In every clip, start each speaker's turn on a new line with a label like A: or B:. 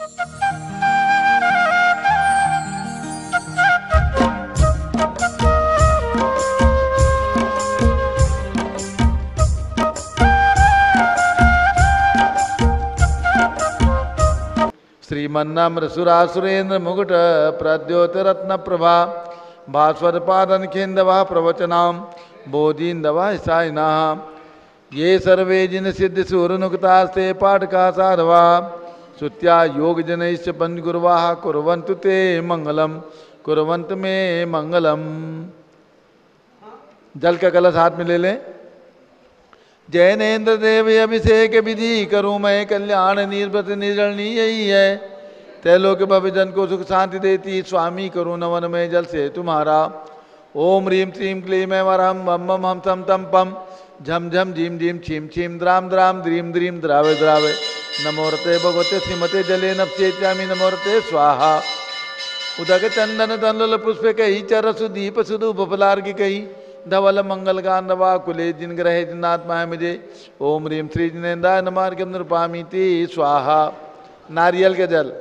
A: श्रीमन्नम्र सुरासुरेन्द्र मुकुट प्रद्योतरत्न प्रभा भास्वर पादन खेन्दवा प्रवचनाम बोधीन्दवा साइना ये सर्वे जिन सिद्ध सूरनुक्तास्ते पाठका साधवा श्रुत्या योग जनैश्च पंचगुर्वाः कुर्वन्तु ते मंगलम कुर्वन्तु मे मंगलम। जल का कलश हाथ में ले लें। जैनेन्द्र देव अभिषेक विधि करूँ मैं कल्याण निर्व्रत निर्जलनी यही है। तैलोक भविजन को सुख शांति देती स्वामी करूँ नवन में जल से तुम्हारा। ओम ह्रीं श्रीं क्लीं ऐं वरहं बम बम हम सम तम पम झम झम झीम झीम छीम छीम द्राम द्राम द्रीम द्रीम द्रावे द्रावे नमोरते भगवते श्रीमते जले नप्येत्यामि नमोरते स्वाहा। उदक चंदन तनुल पुष्प कही चरसु दीप सुधु बफलार्घ्य कही धवल मंगल गांधवा कुले जिन ग्रहे जिनात्मा मुझे। ओम ह्रीं श्री जिनेन्द्राय नमार्घ्यम नृपामीति स्वाहा। नारियल के जल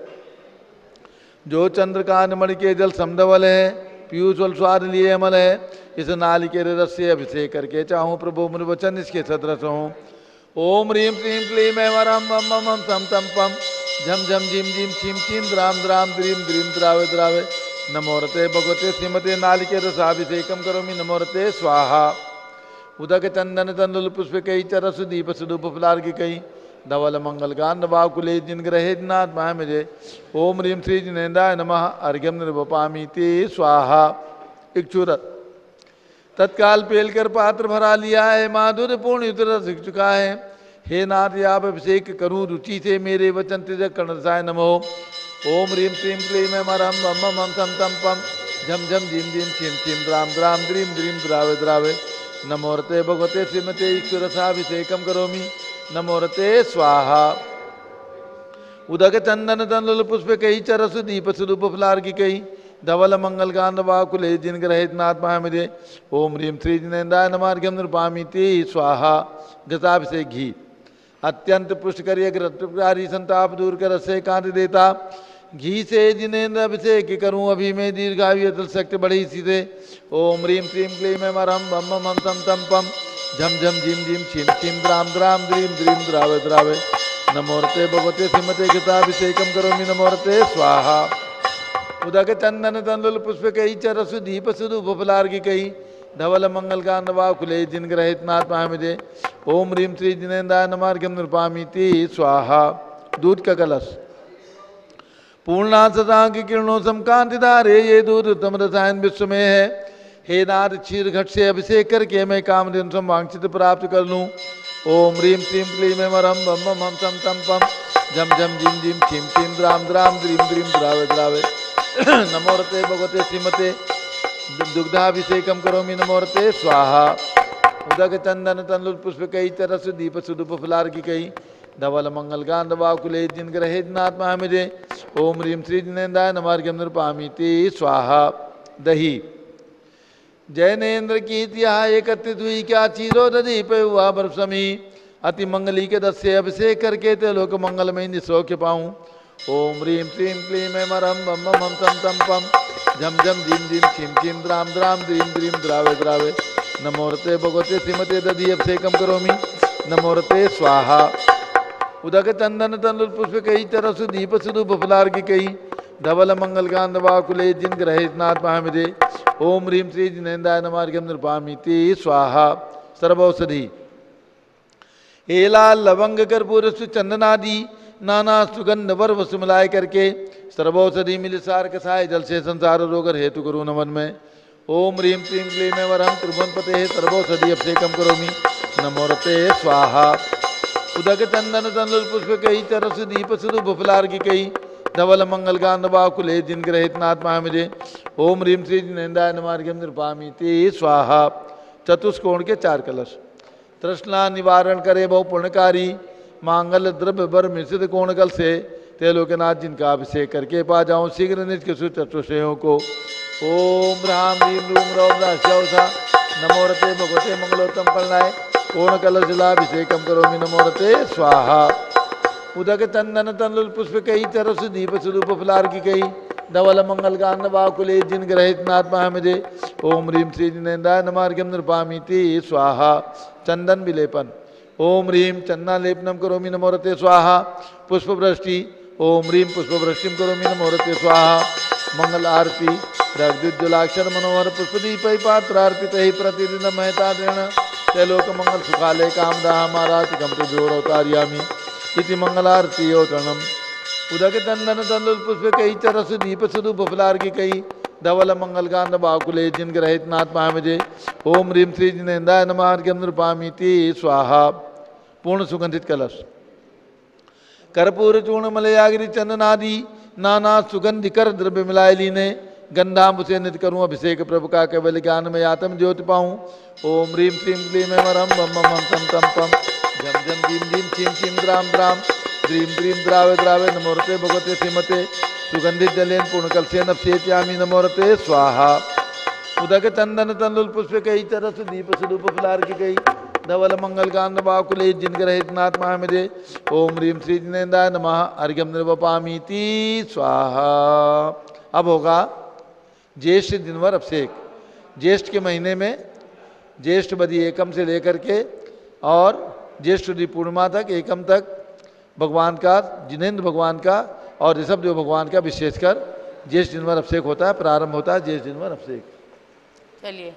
A: जो चंद्रकांत मणि के जल समधवल है पीयूष स्वाद लिए अमल है। इस नालिकेर रस से अभिषेक करके चाहूँ प्रभु मुनि वचन इसके सदृश हों। ओम ह्रीं श्रीं क्लीं ऐं वरहं बम बम हम सम तम पम झम झम झीम झीम छीम छीम द्राम द्राम द्रीम द्रीम द्रावे द्रावे नमोरते भगवते श्रीमते नालिकेर रसाभिषेकम करोमि नमोरते स्वाहा। उदक चंदन तंदुल पुष्प कई चरसु दीप सुधूप फलार्घ्य कई धवल मंगल गांधवा कुले जिन ग्रहे जिनाथ महा मुझे। ओम ह्रीं श्री जिनेन्द्राय नमः अर्घ्यम निर्वपामीति स्वाहा। इक्षुरत तत्काल पेलकर पात्र भरा लिया है माधुर्य पूर्ण युत रस चुका है। हे नाथ आप अभिषेक करूँ रुचि से मेरे वचन तिजक कर्णसाय नमो। ओम ह्रीं श्रीं क्लीं ऐं वरहं बम बम हम सम तम पम झम झम झीम झीम छीम छीम द्राम द्राम द्रीम द्रीम द्रावे द्रावे नमोरते भगवते श्रीमते ईश्वरसाभिषेकम करोमि नमोरते स्वाहा। उदक चंदन तनुल पुष्प कही चरसु दीप सुरूप फलार्घ्य कही धवल मंगल गांधवा कुले जिन ग्रहित नात्मा मुझे। ओम ह्रीं श्री जिनेन्द्राय नमार्घ्यम नृपामीति स्वाहा। घृताभिषेक घी अत्यंत पुष्ट करिए ग्रही संताप दूर कर रस कांत देता घी से जिनेन्द्र अभिषेक करूँ अभी मैं दीर्घायु अतुल शक्ति बढ़ी सीधे। ओम ह्रीं श्रीं क्लीं ऐं वरहं बम बम हम सम तम पम झम झम झीम झीम छीम छीम द्राम द्राम द्रीम द्रीम द्रावे द्रावे नमोरते भगवते श्रीमते घृताभिषेकम करोमि नमोरते स्वाहा। उदक चंदन तंदुल पुष्प कही चरसु दीप सुधु फलार्घ्य कही धवल मंगल गांधवा कुले जिन ग्रहित नात्मा मुझे। ओम ह्रीं श्री जिनेन्द्राय नमार्घ्यम नृपामीति स्वाहा। दूध का कलश पूर्णा सदांग किरणों समकांति धारे ये दूध उत्तम रसायन विश्व में है। हे नाथ क्षीर घट से अभिषेक करके मैं कामधेनु संवांछित प्राप्त कर लूँ। ओम ह्रीं श्रीं क्लीं ऐं वरहं बम बम हम सम तम पम झम झम झीम झीम छीम छीम द्राम द्राम द्रीम द्रीम द्रावे द्रावे नमोरते भगवते श्रीमते दुग्धाभिषेकम करोमि नमोरते स्वाहा। उदक चंदन तनुल पुष्प कई चरसु दीप सुधूप फलार्घ्य कई धवल मंगल गांधवा कुले जिन ग्रहे जिनात्मा मुझे। ओम ह्रीं श्री जिनेन्द्राय नमार्घ्यम नृपामीति स्वाहा। दही जैनेन्द्र की इतिहा एकत्रित हुई क्या चीरो दधी पे हुआ बरसमी अति मंगली के दस से अभिषेक करके ते लोक मंगल में निसौख्य पाऊँ। ओम ह्रीं श्रीं क्लीं ऐं वरहं बम बम हम सम तम पम झम झम झीम झीम छीम छीम द्राम द्राम द्रीम द्रीम द्रावे द्रावे नमोरते भगवते श्रीमते दधी अभिषेकम करोमि नमोरते स्वाहा। उदक चंदन तनुल पुष्प कही चरसु दीप सुधु फलार्घ्य कही धवल मंगल गांधवा कुले जिन ग्रहित नात्मा मुझे। ओम ह्रीं श्री जिनेन्द्राय नमार्घ्यम नृपामीति स्वाहा। सर्वौषधि एला लवंग कर्पूर चंदनादि नाना सुगंध वर वसु मिलाय करके सर्वौषधि मिल सार कसाय जल से संसार रोगर हेतु करूँ नमन में। ओम ह्रीं श्रीं क्लीं ऐं वरहं त्रिभुवनपते सर्वौषधि अभिषेकम करोमि नमोरते स्वाहा। उदक चंदन तनुल पुष्प कही चरसु दीप सुधु फलार्घ्य कही धवल मंगल गांधवा कुले जिन ग्रहित नात्मा मुझे। ओम ह्रीं श्री जिनेन्द्राय नमार्घ्यम नृपामीति स्वाहा। चतुष्कोण के चार कलश तृष्णा निवारण करे बहु पुण्यकारी मांगल द्रव्य वर मिश्रित कोण कल से तेलोकनाथ जिनका अभिषेक करके पा जाऊँ शीघ्र निष्कसु चतुष्टयों को। ओम ह्रां ह्रीं रूं रौं ह्रास्यौसा नमोरते भगवते मंगलोत्तम फलनाय कोण कलशिलाभिषेकम करोमि नमोरते स्वाहा। उदक चंदन तनुल पुष्प कई चरस दीप स्वरूप फलार की कई धवल मंगल गान बाकुले जिन ग्रहित नात्मा मुझे ओम ह्रीम श्री जिनेन्द्राय नमार्घ्यम नृपामीति स्वाहा। चंदन विलेपन ओम ह्रीम चंदनालेपनम करोमि नमोरते स्वाहा। पुष्पवृष्टि ओम ह्रीम पुष्पवृष्टिम करोमि नमोरते स्वाहा। मंगल आरती रग्द्युज्ज्वलाक्षर मनोहर पुष्पदीप पात्रार्पित प्रतिदिन महतादेण त्रैलोक मंगल सुखालय कामदाह महाराज गमृद्योर अवतार्यामि इति मंगलारती योतरणम। उदक चंदन तंदुल पुष्प कई चरस दीप स्वरूप फलार की कई धवल मंगल गांध बाकुले जिन ग्रहित नाथ महामजे ओम ह्रीम श्री जिनेन्द्राय नमार्घ्यम नृपामीति स्वाहा। पूर्ण सुगंधित कलश कर्पूर चूर्ण मलयागिरी चंदनादि नाना सुगंधि कर द्रव्य मिलाए लीने गंधाम्ब से नित करूँ अभिषेक प्रभु का केवल ज्ञान में आत्म ज्योति पाऊँ। ओम ह्रीम श्रीम क्लीम मरम बम बम तम तम पम झम झम धीम धीम छीम छीम द्राम द्राम द्रीम द्रीम द्रावे द्रावे नमोरते भगवते श्रीमते सुगंधित जलेन पूर्णकलशेन अभिषेच्यामि नमोरते स्वाहा। उदक चंदन तंदुल पुष्प कई चरस दीप स्वरूप फलार की कई धवल मंगल गान बाकुले जिन ग्रहित नाथ महामजे ओम ह्रीम श्री जिनेन्द्राय नमः अर्घ्यम निर्वपामीति स्वाहा। अब होगा ज्येष्ठ दिनवर अभिषेक। ज्येष्ठ के महीने में ज्येष्ठ बदी एकम से लेकर के और ज्येष्ठ पूर्णिमा तक एकम तक भगवान का जिनेन्द्र भगवान का और ऋषभदेव भगवान का विशेषकर ज्येष्ठ दिनवर अभिषेक होता है। प्रारंभ होता है ज्येष्ठ दिनवर अभिषेक।
B: चलिए।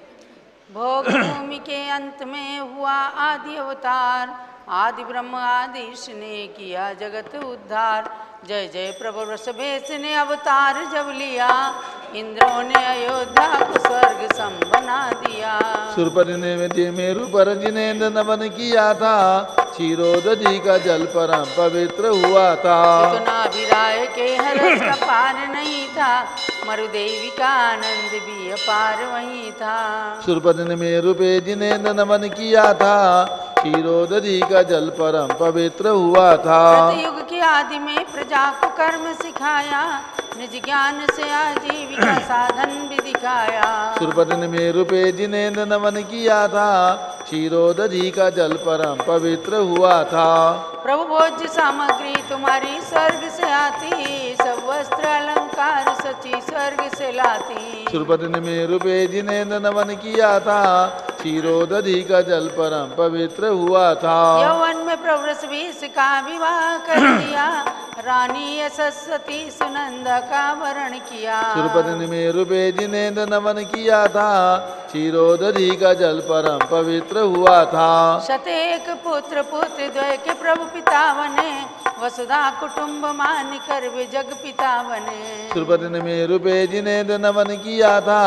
B: भोग भूमि के अंत में हुआ आदि अवतार आदि ब्रह्म आदिश ने किया जगत उद्धार। जय जय प्रभु वृषभेश ने अवतार जब लिया इंद्रों ने अयोध्या को स्वर्ग सम बना दिया।
A: सुरपति ने मेरु पर जिनेन्द्र नमन किया था क्षीरोदधि का जल परम पवित्र हुआ था।
B: इतना भी राय के हर्ष का पार नहीं था मरुदेवी का आनंद भी अपार वही था।
A: सुरपति ने मेरु पे जिनेन्द्र नमन किया था क्षीरोदधि का जल परम पवित्र हुआ था।
B: सतयुग की आदि में प्रजा को कर्म सिखाया निज ज्ञान से आजीविका साधन भी दिखाया।
A: सुरपति ने मेरु पे जिनेन्द्र नमन किया था क्षीरोदधि का जल परम पवित्र हुआ था।
B: प्रभु भोज्य सामग्री तुम्हारी स्वर्ग से आती सब वस्त्र अलंकार सची स्वर्ग से लाती।
A: सुरपति ने मेरु पे जिनेन्द्र नमन किया था क्षीरोदधि का जल परम पवित्र हुआ था।
B: यौवन में प्रभु वृषभेश का विवाह कर दिया रानी यशस्वती सुनंदा का वरण किया।
A: सुरपति ने मेरु पे जिनेन्द्र नमन किया था क्षीरोदधि का जल परम पवित्र हुआ था।
B: शतेक पुत्र पुत्र द्वय के प्रभु पिता बने वसुधा कुटुंब मान कर वे जग पिता बने।
A: सुरपति ने मेरु पे जिनेन्द्र नमन किया था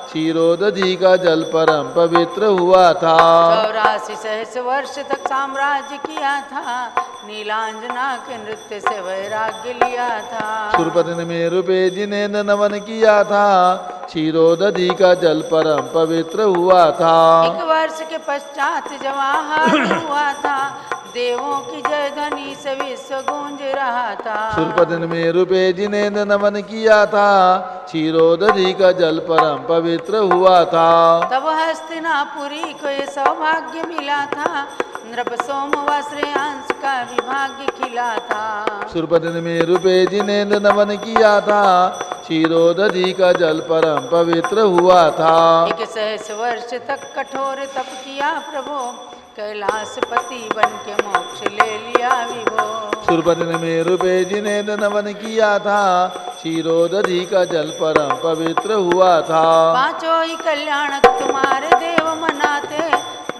A: क्षीरोदधि का जल परम पवित्र हुआ था।
B: 84 सहस्र वर्ष तक साम्राज्य किया था नीलांजना के नृत्य से वैराग्य लिया था।
A: सुरपति ने मेरु पे जिनेन्द्र नमन किया था क्षीरोदधि का जल परम पवित्र हुआ था।
B: 1 वर्ष के पश्चात जवाहर हुआ था देवों की जय ध्वनि से विश्व गूंज रहा था।
A: सुरपति ने मेरु पे जिनेन्द्र नमन किया था क्षीरोदधि का जल परम पवित्र हुआ था।
B: तब हस्तिनापुरी को ये सौभाग्य मिला था नृप सोम व श्रेयांश का विभाग्य खिला था।
A: सुरपति ने मेरु पे जिनेन्द्र नमन किया था क्षीरोदधि का जल परम पवित्र हुआ था।
B: 1 सहस्र वर्ष तक कठोर तप किया प्रभु कैलाशपति बन के मोक्ष ले लिया विभो।
A: सुरपति ने मेरु पे जिनेन्द्र नमन किया था क्षीरोदधि का जल परम पवित्र हुआ था।
B: 5 ही कल्याणक तुम्हारे देव मनाते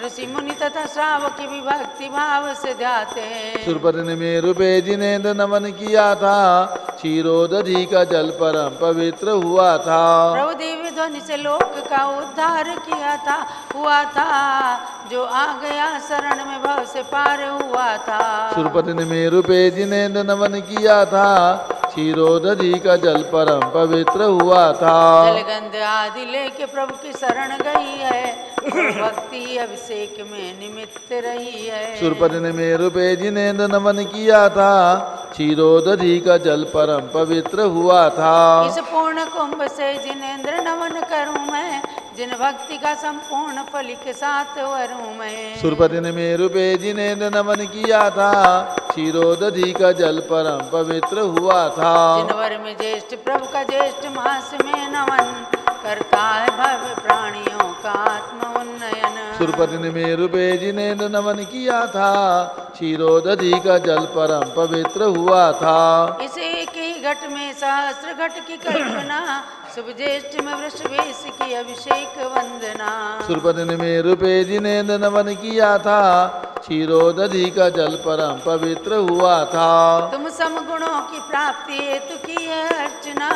B: ऋषि मुनि तथा श्रावक भी भक्ति भाव से ध्याते।
A: सुरपति ने मेरु पे जिनेन्द्र नमन किया था क्षीरोदधि का जल परम पवित्र हुआ था।
B: प्रभु दिव्य ध्वनि से लोक का उद्धार किया था हुआ था जो आ गया शरण में भव से पार हुआ था।
A: सुरपति ने मेरु पे जिनेन्द्र नमन किया था क्षीरोदधि का जल परम पवित्र हुआ था।
B: जलगंध आदि लेके प्रभु की शरण गई है भक्ति अभिषेक में निमित्त रही है।
A: सुरपति ने मेरु पे जिनेन्द्र नमन किया था क्षीरोदधि का जल परम पवित्र हुआ था।
B: इस पूर्ण कुंभ से जिनेन्द्र नमन करूं मैं जिन भक्ति का संपूर्ण फल के साथ वरूं मैं।
A: सुरपति ने मेरु पे जिनेन्द्र नमन किया था, क्षीरोदधि का जल परम पवित्र हुआ था।
B: जिन वर में ज्येष्ठ प्रभु का ज्येष्ठ मास में नमन, करता है भव्य प्राणियों का आत्म उन्नयन।
A: सुरपति ने मेरु पे जिनेन्द्र नमन किया था, क्षीरोदधि का जल परम पवित्र हुआ था।
B: इस एक ही घट में सहस्त्र घट की कल्पना, शुभ ज्येष्ठ में वृषभेश की अभिषेक वंदना।
A: सुरपति ने मेरु पे जिनेन्द्र नमन किया था, क्षीरोदधि का जल परम पवित्र हुआ था।
B: तुम समगुणों की प्राप्ति हेतु की है अर्चना,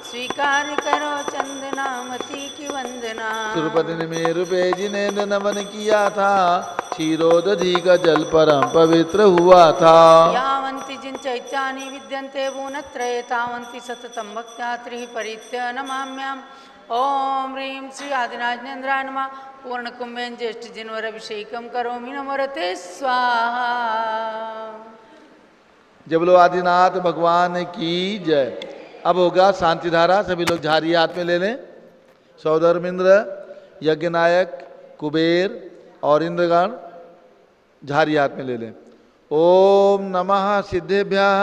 B: स्वीकार करो चंदनामती की वंदना।
A: सुरपति ने मेरु पे जिनेन्द्र नमन किया था, क्षीरोदधि का जल परम पवित्र हुआ था।
B: यावन्ति जिन चैत्यानि विद्यन्ते भुवनत्रये, तावन्ति सततं भक्त्या त्रिः परित्य नमाम्याम्। ओम ह्रीं श्री आदिनाथेन्द्राय नमः। पूर्ण कुंभेन ज्येष्ठ जिनवर अभिषेकम करोमि नमरते स्वाहा।
A: जब लो आदिनाथ भगवान की जय। अब होगा शांति धारा, सभी लोग झारी हाथ में ले लें। सौधर्मेंद्र, यज्ञनायक, कुबेर और इंद्रगण झारी हाथ में ले लें। ओम नमः सिद्धेभ्यः,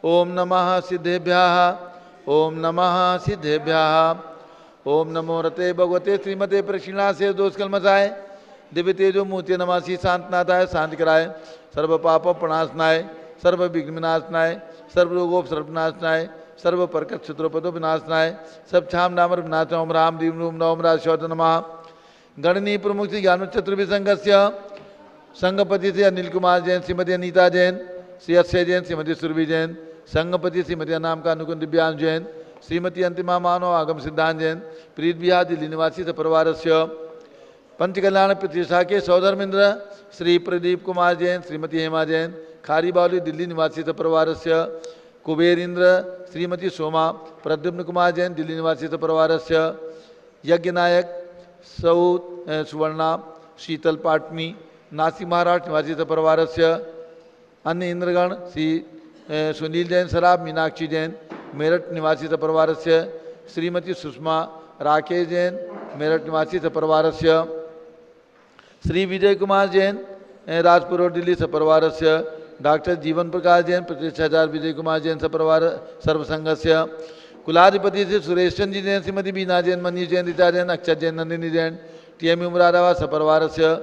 A: ओम नमः सिद्धेभ्यः, ओम नमः सिद्धेभ्यः। ओम नमो रते भगवते श्रीमते प्रक्षिणा से दोष कल मचाए, दिव्य तेजो मूर्ति नमासी शांतनाथाय, शांति कराए, सर्व पाप प्रणाशनाय, सर्व विघ्न विनाशनाय, सर्व रोगों सर्वनाशनाय, सर्व परकट शत्रुपदो विनाशनाय, सब छाम नामर विनाश। ओम राम रीम रूम नवम राजशौत नमः। गणनी प्रमुख श्री ज्ञान चतुर्भिसंगस्य संगपति से अनिल कुमार जैन, श्रीमती अनीता जैन, श्री अक्षय जैन, श्रीमती सुरभि जैन, संगपति श्रीमती अनाम का अनुकुंद दिव्यांश जैन, श्रीमती अंतिमा मानव आगम सिद्धांत जैन, प्रीत बिहार दिल्ली निवासी परिवार से पंचकल्याण प्रतिष्ठा के सौधर्मेंद्र श्री प्रदीप कुमार जैन, श्रीमती हेमा जैन, खारी बावली दिल्ली निवासी परिवार से कुबेर इंद्र, श्रीमती सोमा प्रद्युम्न कुमार जैन, दिल्ली निवासी परिवार से यज्ञनायक सौ सुवर्णा शीतल पाटनी, नासिक महाराष्ट्र निवासी परिवार से अन्य इंद्रगण श्री सुनील जैन सराब, मीनाक्षी जैन मेरठ निवासी परिवार से श्रीमती सुषमा राकेश जैन, मेरठ निवासी परिवार से श्री विजय कुमार जैन, राजपुर और दिल्ली परिवार से डॉक्टर जीवन प्रकाश जैन, प्रतिष्ठाचार्य विजय कुमार जैन परिवार सर्वसंघ से कुलाधिपति से सुरेश चंद्र जी जैन, श्रीमती बीना जैन, मनीष जैन, ऋचा जैन, अक्षर जैन, नंदिनी जैन, टीएम मुरादाबाद सपरिवार से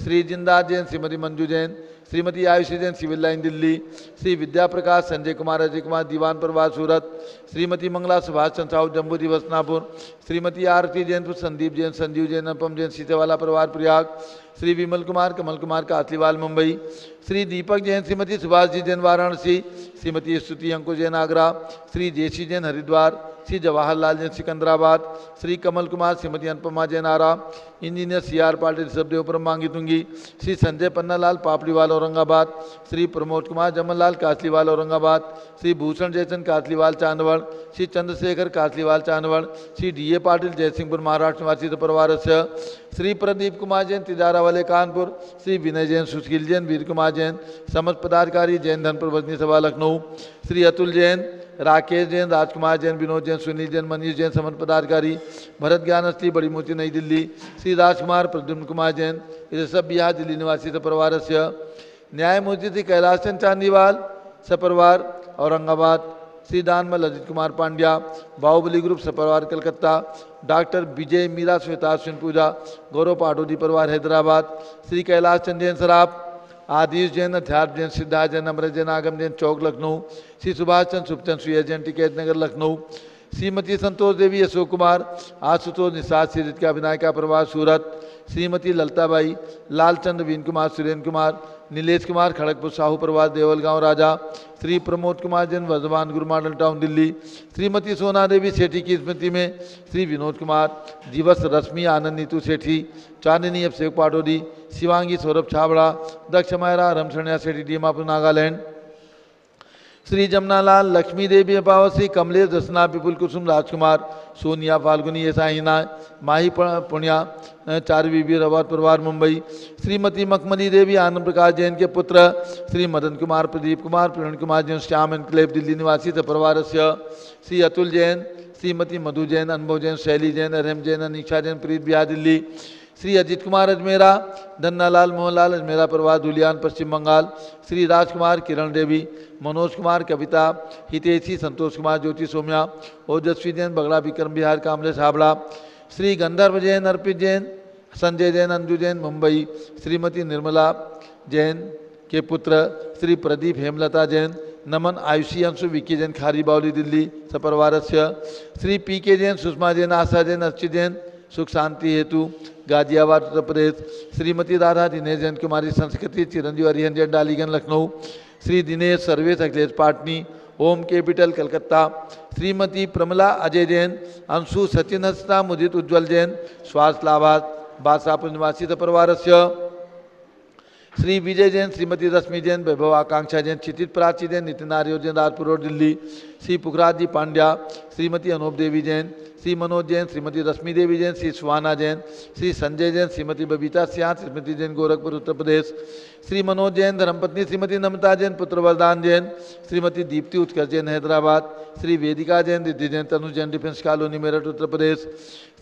A: श्री जिंदास जैन, श्रीमती मंजू जैन, श्रीमती आयुषी जैन, सिविल लाइन दिल्ली, श्री विद्या प्रकाश, संजय कुमार, अजय कुमार, दीवान प्रभात सूरत, श्रीमती मंगला सुभाष चंद्र साहू, जम्बू दिवसनापुर, श्रीमती आरती जैन, संदीप जैन, संजीव जैन, अनुपम जैन, सीतेवाला परिवार प्रयाग, श्री विमल कुमार, कमल कुमार कातलीवाल मुंबई, श्री दीपक जैन, श्रीमती सुभाष जी जैन वाराणसी, श्रीमती स्तुति अंकुश जैन आगरा, श्री जयसी जैन हरिद्वार, श्री जवाहरलाल जैन सिकंदराबाद, श्री कमल कुमार, श्रीमती अनुपमा जैन आरा, इंजीनियर CR पाटिल ऋषभदेव मांगी तुंगी, श्री संजय पन्नालाल पापड़ीवाल औरंगाबाद, श्री प्रमोद कुमार जमनलाल कासलीवाल औरंगाबाद, श्री भूषण जयचंद कासलीवाल चांदवड़, श्री चंद्रशेखर कासलीवाल चांदवड़, श्री DA पाटिल जयसिंहपुर महाराष्ट्र निवासी परिवार से श्री प्रदीप कुमार जैन, तिजारा वाले कानपुर, श्री विनय जैन, सुशील जैन, वीर कुमार जैन, समस्त पदाधिकारी जैन धन प्रबंधनी सभा लखनऊ, श्री अतुल जैन, राकेश जैन, राजकुमार जैन, विनोद जैन, सुनील जैन, मनीष जैन, समस्त पदाधिकारी भरत ज्ञानस्ती बड़ी मूर्ति नई दिल्ली, श्री राजकुमार, प्रद्युम्न कुमार जैन, ये सब बिहार दिल्ली निवासी परिवार से न्यायमूर्ति श्री कैलाश चंद चांदीवाल सपरिवार औरंगाबाद, श्री दानमल अजित कुमार पांड्या, बाहुबली ग्रुप सपरिवार कलकत्ता, डॉक्टर विजय मीरा श्वेता अश्विन पूजा, गौरव पाटोदी परिवार हैदराबाद, श्री कैलाश चंद जैन सराफ, आदिश जैन, अध्यात्म जैन, सिद्धार्थ जैन, अमृत जैन, आगम जैन चौक लखनऊ, श्री सुभाष चंद्र सुखचंद सुया जैन, टिकैत नगर लखनऊ, श्रीमती संतोष देवी अशोक कुमार, आशुतोष निषाद श्री का विनायका परिवार सूरत, श्रीमती ललताबाई, लालचंद्र वीन कुमार, सुरेंद्र कुमार, नीलेश कुमार खड़गपुर साहू परिवार देवलगांव राजा, श्री प्रमोद कुमार जैन वर्धमान गुरु मॉडल टाउन दिल्ली, श्रीमती सोना देवी सेठी की स्मृति में श्री विनोद कुमार, दिवस रश्मि आनंद नीतू सेठी, चांदनी अभिषेक पाटोदी, शिवांगी सौरभ छाबड़ा, दक्ष मायरा रमशरणिया सेठी दीमापुर नागालैंड, श्री जमनालाल, लक्ष्मी देवी अपावसी, कमलेश दसना, विपुल कुसुम राजकुमार, सोनिया फाल्गुनी ऐसाहीना, माही पुण्या, चारवी वीर अवध परिवार मुंबई, श्रीमती मखमली देवी आनंद प्रकाश जैन के पुत्र, श्री मदन कुमार, प्रदीप कुमार, प्रणन कुमार जैन, श्याम एनक्लेव दिल्ली निवासी परिवार से श्री अतुल जैन, श्रीमती मधु जैन, अनुभव जैन, शैली जैन, अरहम जैन, अनीशा जैन, प्रीत बिहार दिल्ली। श्री अजित कुमार अजमेरा, धन्नालाल मोहनलाल अजमेरा परिवार धुलियान पश्चिम बंगाल। श्री राजकुमार, किरण देवी, मनोज कुमार, कविता, हितेशी, संतोष कुमार, ज्योति सोम्या, ओजस्वी जैन, बगड़ा विक्रम बिहार कामलेश हावड़ा। श्री गंधर्व जैन, अर्पित जैन, संजय जैन, अंजू जैन मुंबई। श्रीमती निर्मला जैन के पुत्र श्री प्रदीप, हेमलता जैन, नमन, आयुषी, अंशु, विकी जैन, खारी बावली दिल्ली सपरिवारस्य। श्री पी के जैन, सुषमा जैन, आशा जैन, अर्चित जैन सुख शांति हेतु गाजियाबाद उत्तर प्रदेश। श्रीमती राधा, दिनेश जैन कुमारी संस्कृति, चिरंजीव हरिहन जैन डालीगंज लखनऊ। श्री दिनेश सर्वेश अखिलेश पाटनी, ओम कैपिटल कलकत्ता। श्रीमती प्रमला अजय जैन, अंशु सचिन हस्ता, मुदित उज्ज्वल जैन स्वास्थ्य लाभार्थ बादशाहपुर निवासी परिवारस्य। श्री विजय जैन, श्रीमती रश्मि जैन, वैभव आकांक्षा जैन, क्षितिज प्राची जैन, नितिन आर्य जैन, राजपुर रोड दिल्ली। श्री पुखराज जी पांड्या, श्रीमती अनूप देवी जैन, श्री मनोज जैन, श्रीमती रश्मि देवी जैन, श्री सुहाना जैन, श्री संजय जैन, श्रीमती बबीता सिंह, श्रीमती जैन गोरखपुर उत्तर प्रदेश। श्री मनोज जैन, धर्मपत्नी श्रीमती नमिता जैन, पुत्र वरदान जैन, श्रीमती दीप्ति उत्कर्ष जैन हैदराबाद। श्री वेदिका जैन, रिद्धि जैन, तनु जैन डिफेंस कॉलोनी मेरठ उत्तर प्रदेश।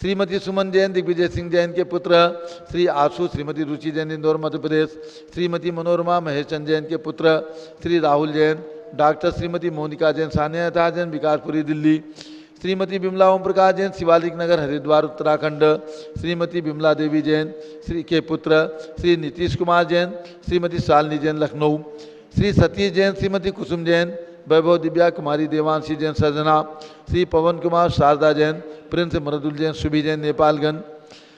A: श्रीमती सुमन जैन, दिग्विजय सिंह जैन के पुत्र श्री आशु, श्रीमती रुचि जैन, इंदौर मध्य प्रदेश। श्रीमती मनोरमा महेश चंद जैन के पुत्र श्री राहुल जैन, डॉक्टर श्रीमती मोनिका जैन, सानिया जैन, विकासपुरी दिल्ली। श्रीमती बिमला ओम प्रकाश जैन, शिवालिक नगर हरिद्वार उत्तराखंड। श्रीमती बिमला देवी जैन श्री के पुत्र श्री नीतीश कुमार जैन, श्रीमती शालिनी जैन लखनऊ। श्री सतीश जैन, श्रीमती कुसुम जैन, वैभव दिव्या कुमारी, देवांशी जैन सजना। श्री पवन कुमार, शारदा जैन, प्रिंस मृदुल जैन, सुभी जैन नेपालगंज।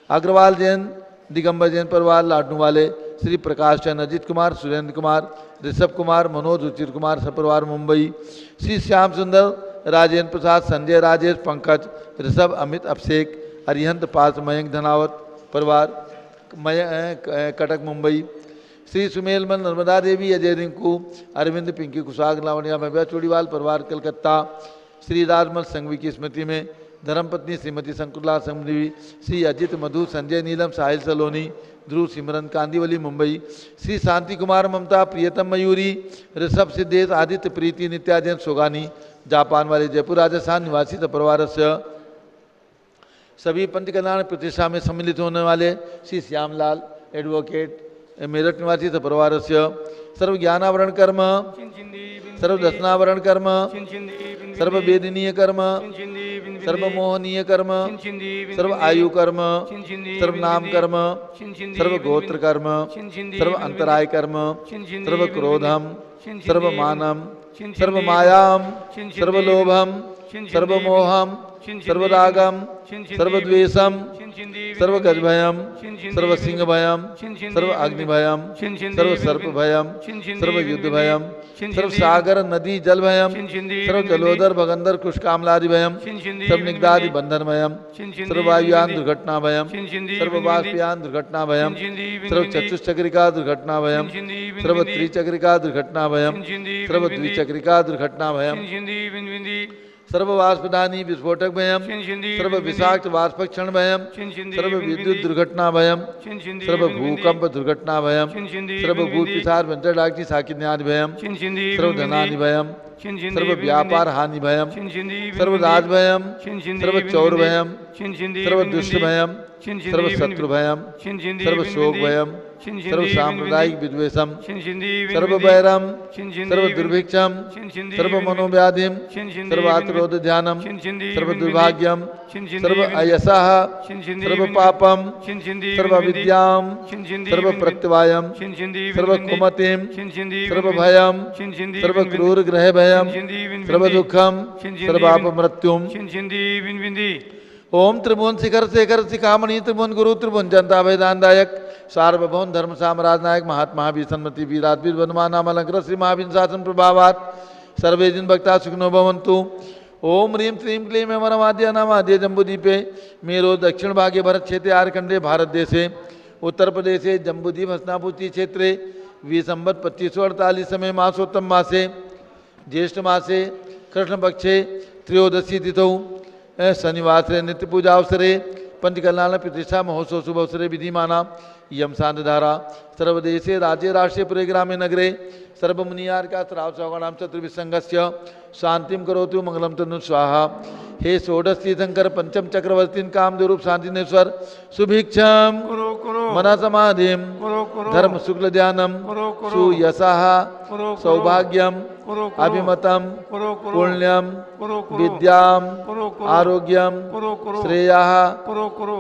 A: अग्रवाल जैन, दिगंबर जैन परिवार लाडनू वाले। श्री प्रकाश चंद, अजित कुमार, सुरेंद्र कुमार, ऋषभ कुमार, मनोज, रुचिर कुमार सपरिवार मुंबई। श्री श्याम सुंदर, राजेंद्र प्रसाद, संजय, राजेश, पंकज, ऋषभ, अमित, अभिषेक, अरिहंत, पार्थ, मयंक धनावत परिवार कटक मुंबई। श्री सुमेलमल, नर्मदा देवी, अजय रिंकू, अरविंद, पिंकी कुशाग, लावण्या, भव्या चूड़ीवाल परिवार कलकत्ता। श्री राजमल संघवी की स्मृति में धर्मपत्नी श्रीमती शंकुरलाल संघवी, श्री अजित, मधु, संजय, नीलम, साहिल सलोनी, ध्रुव, सिमरन, कांदीवली मुंबई। श्री शांति कुमार, ममता, प्रियतम, मयूरी, ऋषभ, सिद्धेश, आदित्य, प्रीति, नित्या जैन सोगानी, जापान वाले, जयपुर राजस्थान निवासी परिवार से। सभी पंच कल्याण प्रतिष्ठा में सम्मिलित होने वाले श्री श्यामलाल एडवोकेट, मेरठ निवासी परिवार से। सर्व ज्ञानावरण कर्म, सर्व दर्शनावरण कर्म, सर्व वेदनीय कर्म, सर्व मोहनीय कर्म, सर्व आयु कर्म, सर्व नाम कर्म, सर्व गोत्र कर्म, सर्व अंतराय कर्म, सर्व क्रोधम, सर्व मानम, सर्व मायाम, सर्व लोभम, सर्व मोहम, सर्व रागम, सर्व द्वेषम, सर्व गज भयम, सर्व सिंह भयम, सर्व अग्नि भयम, सर्व सर्प भयम, सर्व युद्ध भयम, सर्व सागर नदी जल भयम, सर्व जलोदर भगंदर कुशकामलादि भयम, सर्व निग्धादि बंधन भयम, सर्व वायुयान दुर्घटना भयम, सर्व वाष्पयान दुर्घटना भयम, सर्व चतुश्चक्रिका दुर्घटना भयम, सर्व त्रिचक्रिका दुर्घटना भयम, सर्व द्विचक्रिका दुर्घटना भयम, सर्व वाष्पदानी विस्फोटक भयम, सर्व विषाक्त वाष्पक्षण भयम, सर्व विद्युत दुर्घटना भयम, सर्व भूकंप दुर्घटना भयम, सर्व भूत पिशाच वेंटरडाग्नि साकिन्यादि भयम, सर्व धनानि भयम, सर्व व्यापार हानि भयम, सर्व राज भयम, सर्व चौर भयम, सर्व दुष्ट भयम, सर्व शत्रु भयम, सर्व शोक भयम, सर्व सांप्रदायिक विद्वेषम, सर्व वैरम, सर्व दुर्भिक्षम, सर्व मनोव्याधिम, सर्व आत्रोध ध्यानम, सर्व दुर्भाग्यम, सर्व अयसः, सर्व पापम, सर्व विद्याम, सर्व प्रत्यवायम, सर्व कुमतिम, सर्व भयम, सर्व क्रूर ग्रह भयम, सर्व दुखम, सर्व अपमृत्युम। ओम त्रिभुवन शिखर शेखर शिखामणि त्रिभुवन गुरु त्रिभुवन जनता वेदांतायक सार्वभौम धर्म साम्राज्य नायक महात्मा सन्मति वीरात्वीर वनमानाम अलंकृत श्री महावीर शासन प्रभावात सर्वे जिन भक्ता सुखिनो भवन्तु। ओम ह्रीं श्रीं क्लीं अमरमाद्य नामाद्य जम्बूदीपे मेरो दक्षिण भागे भरत क्षेत्रे आर्कंडे भारत देशे उत्तर प्रदेशे जम्बूद्वीप हस्तिनापुर क्षेत्रे विसंवत 2548 समय मासोत्तम मासे ज्येष्ठ मासे कृष्ण पक्षे त्रयोदशी तिथौ शनिवासरे नित्य पूजा अवसरे पंचकल्याण प्रतिष्ठा महोत्सव शुभ अवसरे विधिमाना यम शांतधारा सर्वदेशे राज्य राष्ट्रीय पुरे ग्रामे नगरे सर्वमुनियार का श्राव चौगणाम चतुर्विसंगस्य शांतिम करोतु मंगलम तनु स्वाहा। हे षोडश तीर्थंकर पंचम चक्रवर्ती कामदेव शांतिनेश्वर सुभिक्षम
C: कुरु कुरु
A: मना समाधिम
C: कुरु कुरु
A: धर्म शुक्ल ध्यानम
C: कुरु कुरु
A: सुयशः
C: कुरु
A: सौभाग्यम
C: कुरु
A: अभिमतम
C: कुरु कुरु
A: पुण्यम
C: कुरु कुरु
A: विद्याम
C: कुरु कुरु
A: आरोग्यम
C: कुरु कुरु
A: श्रेयः
C: कुरु कुरु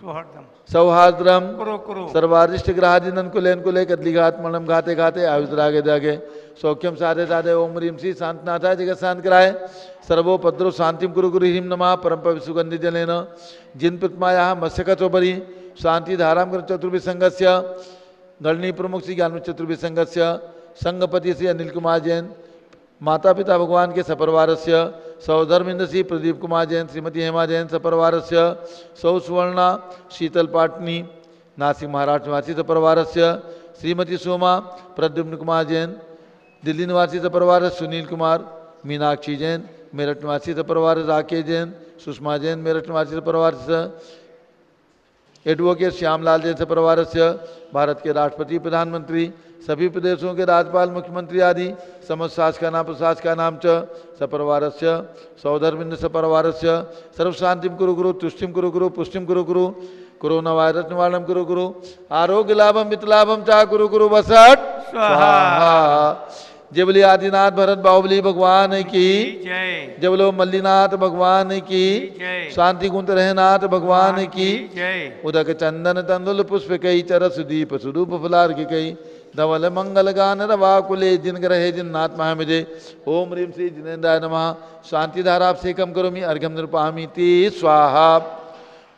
C: सौहार्दम
A: सौहार्द्रम
C: कुरु कुरु
A: सर्वारिष्ट ग्रहादिनन कुलेन कुले कदलीघात मणम घाते घाते आयुद्रागे दागे सौख्यम साधे साधे ओम ह्रीम श्री शांतनाथाय जगत शांत कराय सर्वोपद्रव शांतिम गुरु गुरु ह्रीम नमः परम पवित्र सुगंधि जलेन जिन प्रतिमाया मत्स्यकचोपरि शांति धाराम कर चतुर्भि संघस्य गणनी प्रमुख श्री ज्ञान चतुर्भि संघस्य संघपति श्री अनिल कुमार जैन माता पिता भगवान के सपरिवार से सौधर्मेंद्र श्री प्रदीप कुमार जैन श्रीमती हेमा जैन सपरिवार से सौ सुवर्णा शीतल पाटनी नासिक महाराष्ट्र निवासी सपरिवार से श्रीमती सोमा प्रद्युम्न कुमार जैन दिल्ली निवासी सपरिवार सुनील कुमार मीनाक्षी जैन मेरठ निवासी सपरिवार राकेश जैन सुषमा जैन मेरठ निवासी सपरिवार से एडवोकेट श्यामलाल जैन सपरिवार से भारत के राष्ट्रपति प्रधानमंत्री सभी प्रदेशों के राज्यपाल मुख्यमंत्री आदि समस्त शासकानां प्रशासकानां च सपरिवारस्य सौधर्मिन्द सपरिवारस्य सर्वशांतिं कुरु गुरु तुष्टिं कुरु गुरु पुष्टिं कुरु गुरु कोरोना वायरस निवारणं कुरु गुरु आरोग्य लाभम मितलाभम चा कुरु गुरु बसट स्वाहा। जबली आदिनाथ भरत बाहुबली भगवान की
C: जय
A: जबलो मल्लीनाथ भगवान की
C: जय
A: शांति कुंत रहनाथ भगवान की
C: जय
A: उदक चंदन तंदुल पुष्प कई चरस दीप सुदूप फुलार की कई धवल मंगल गान रवाकुले जिन ग्रहे जिन्नाथ महामिजे ओम ह्रीम श्री जिनेन्द्राय नमः शांति धारा से कम करोमि अर्घ्यम निरूपामि ती स्वाहा।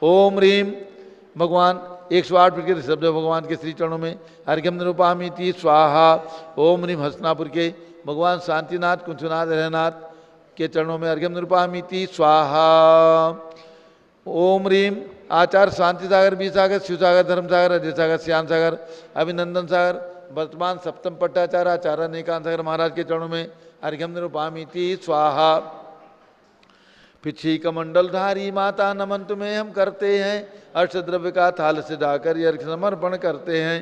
A: ओम ह्रीम भगवान 108 फीट के शब्द भगवान के श्री चरणों में अर्घ्यम निरूपामि ती स्वाहा। ओम ह्रीम हस्तिनापुर के भगवान शांतिनाथ कुंचनाथ रहनाथ के चरणों में अर्घ्यम निरूपामि ती स्वाहा। ओम ह्रीम आचार्य शांति सागर बी सागर शिव सागर धर्म सागर अजय सागर श्याम सागर अभिनंदन सागर वर्तमान सप्तम पट्टाचार्य आचार्य अनेकांत सागर महाराज के चरणों में अर्घ्यम निरूपामि ती स्वाहा। पिछी कमंडलधारी माता नमन तुम्हें हम करते हैं अष्टद्रव्य का थाल सजाकर ये अर्घ्य समर्पण करते हैं।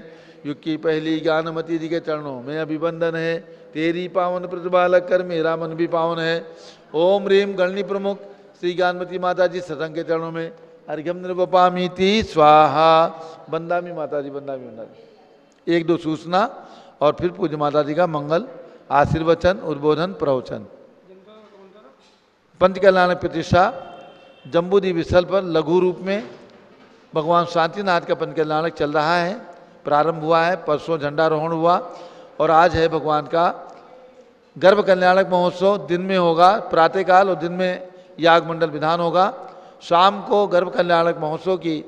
A: युग की पहली ज्ञानमती जी के चरणों में अभिवंदन है तेरी पावन प्रतिभा लग कर मेरा मन भी पावन है। ओम ह्रीम गणनी प्रमुख श्री ज्ञानमती माता जी सत्संग के चरणों में अर्घ्यम निरूपामि ती स्वाहा। बंदामी माता जी बंदामी बंदामी एक दो सूचना और फिर पूज्य माता जी का मंगल आशीर्वचन उद्बोधन प्रवचन। पंच कल्याण प्रतिष्ठा जम्बूद्वीप स्थल पर लघु रूप में भगवान शांतिनाथ का पंच कल्याणक चल रहा है। प्रारंभ हुआ है, परसों झंडारोहण हुआ और आज है भगवान का गर्भ कल्याणक महोत्सव। दिन में होगा प्रातःकाल और दिन में याग मंडल विधान होगा। शाम को गर्भ कल्याणक महोत्सव की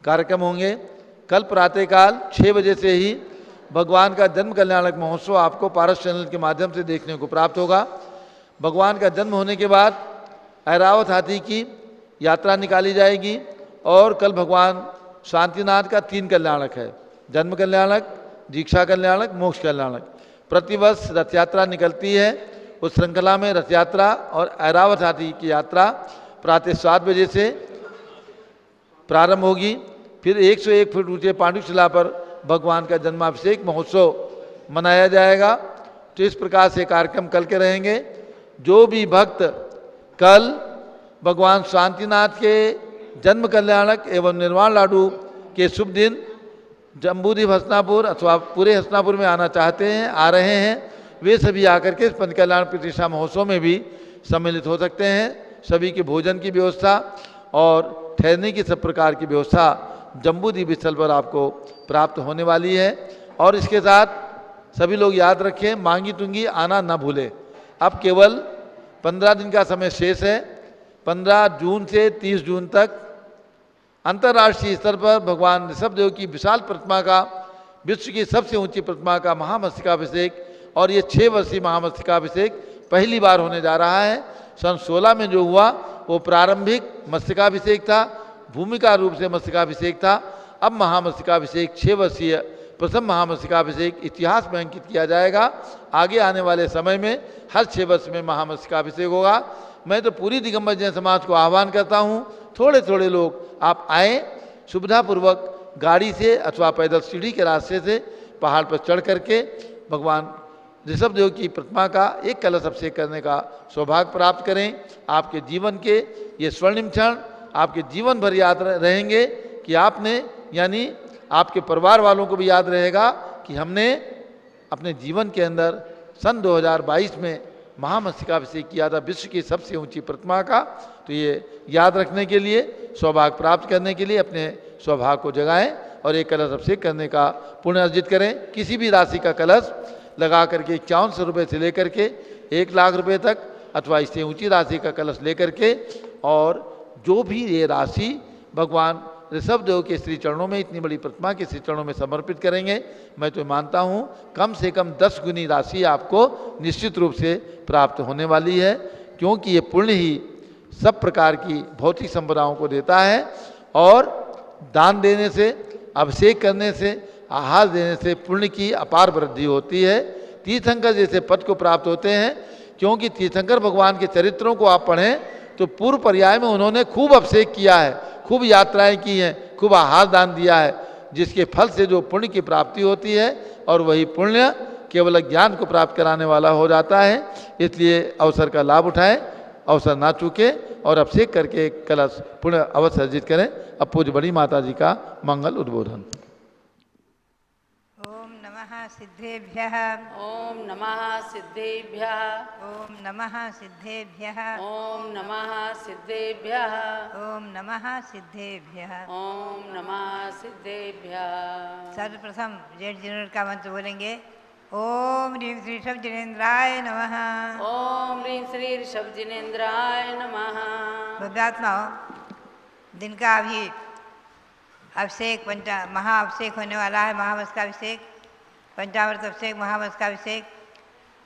A: कार्यक्रम होंगे। कल प्रातःकाल 6 बजे से ही भगवान का जन्म कल्याणक महोत्सव आपको पारस चैनल के माध्यम से देखने को प्राप्त होगा। भगवान का जन्म होने के बाद ऐरावत हाथी की यात्रा निकाली जाएगी और कल भगवान शांतिनाथ का 3 कल्याणक है, जन्म कल्याणक, दीक्षा कल्याणक, मोक्ष कल्याणक। प्रतिवर्ष रथ यात्रा निकलती है। उस श्रृंखला में रथ यात्रा और ऐरावत हाथी की यात्रा प्रातः 7 बजे से प्रारंभ होगी। फिर 101 फुट ऊंचे पांडुशिला पर भगवान का जन्माभिषेक महोत्सव मनाया जाएगा। तो इस प्रकार से कार्यक्रम कल के रहेंगे। जो भी भक्त कल भगवान शांतिनाथ के जन्म कल्याणक एवं निर्वाण लाडू के शुभ दिन जम्बूद्वीप हस्तिनापुर अथवा पूरे हस्तिनापुर में आना चाहते हैं, आ रहे हैं, वे सभी आकर के इस पंच कल्याण प्रतिष्ठा महोत्सव में भी सम्मिलित हो सकते हैं। सभी के भोजन की व्यवस्था और ठहरने की सब प्रकार की व्यवस्था जम्बूद्वीप स्थल पर आपको प्राप्त होने वाली है। और इसके साथ सभी लोग याद रखें, मांगी तुंगी आना न भूलें। अब केवल 15 दिन का समय शेष है। 15 जून से 30 जून तक अंतर्राष्ट्रीय स्तर पर भगवान ऋषभदेव की विशाल प्रतिमा का, विश्व की सबसे ऊंची प्रतिमा का महामस्तकाभिषेक, और ये 6 वर्षीय महामस्तकाभिषेक पहली बार होने जा रहा है। सन 16 में जो हुआ वो प्रारंभिक मस्तकाभिषेक था, भूमिका रूप से मस्तकाभिषेक था। अब महामस्तकाभिषेक 6 वर्षीय प्रथम महामस्तकाभिषेक इतिहास में अंकित किया जाएगा। आगे आने वाले समय में हर 6 वर्ष में महामस्तकाभिषेक होगा। मैं तो पूरी दिगंबर जैन समाज को आह्वान करता हूँ, थोड़े थोड़े लोग आप आएँ, सुविधापूर्वक गाड़ी से अथवा पैदल सीढ़ी के रास्ते से पहाड़ पर चढ़ करके भगवान ऋषभ देव की प्रतिमा का एक कलश अभिषेक करने का सौभाग्य प्राप्त करें। आपके जीवन के ये स्वर्णिम क्षण आपके जीवन भर याद रहेंगे कि आपने, यानी आपके परिवार वालों को भी याद रहेगा कि हमने अपने जीवन के अंदर सन 2022 में महामस्तकाभिषेक किया था, विश्व की सबसे ऊंची प्रतिमा का। तो ये याद रखने के लिए, सौभाग्य प्राप्त करने के लिए अपने सौभाग्य को जगाएं और एक कलश अभिषेक करने का पुण्य अर्जित करें। किसी भी राशि का कलश लगा करके 5100 रुपये से लेकर के 1 लाख रुपये तक, अथवा इससे ऊंची राशि का कलश लेकर के, और जो भी ये राशि भगवान ऋषभ देव के श्री चरणों में, इतनी बड़ी प्रतिमा के श्री चरणों में समर्पित करेंगे, मैं तो मानता हूँ कम से कम 10 गुनी राशि आपको निश्चित रूप से प्राप्त होने वाली है, क्योंकि ये पुण्य ही सब प्रकार की भौतिक संपदाओं को देता है। और दान देने से, अभिषेक करने से, आहार देने से पुण्य की अपार वृद्धि होती है। तीर्थंकर जैसे पद को प्राप्त होते हैं, क्योंकि तीर्थंकर भगवान के चरित्रों को आप पढ़ें तो पूर्व पर्याय में उन्होंने खूब अभिषेक किया है, खूब यात्राएं की हैं, खूब आहार दान दिया है, जिसके फल से जो पुण्य की प्राप्ति होती है, और वही पुण्य केवल ज्ञान को प्राप्त कराने वाला हो जाता है। इसलिए अवसर का लाभ उठाएं, अवसर ना चूके और अभिषेक करके कलश पुण्य अवश्य अर्जित करें। अब पूज्य बड़ी माता जी का मंगल उद्बोधन।
D: ओम नमः सिद्धेभ्यः।
B: ओम नमः सिद्धेभ्यः।
D: ओम नमः सिद्धेभ्यः।
B: ओम नमः सिद्धेभ्यः।
D: ओम नमः सिद्धेभ्यः।
B: ओम नमः सिद्धेभ्यः।
D: सर्वप्रथम जेठ जिनेन्द्र का मंत्र बोलेंगे। ओम ह्रीं श्री ऋषभ जिनेन्द्राय नमः।
B: ओम ह्रीं श्री ऋषभ जिनेन्द्राय नमः।
D: भव्यात्माओं, दिन का अभी अभिषेक महाअभिषेक होने वाला है। महामस्तकाभिषेक, पंचामृत अभिषेक, महामस्तकाभिषेक।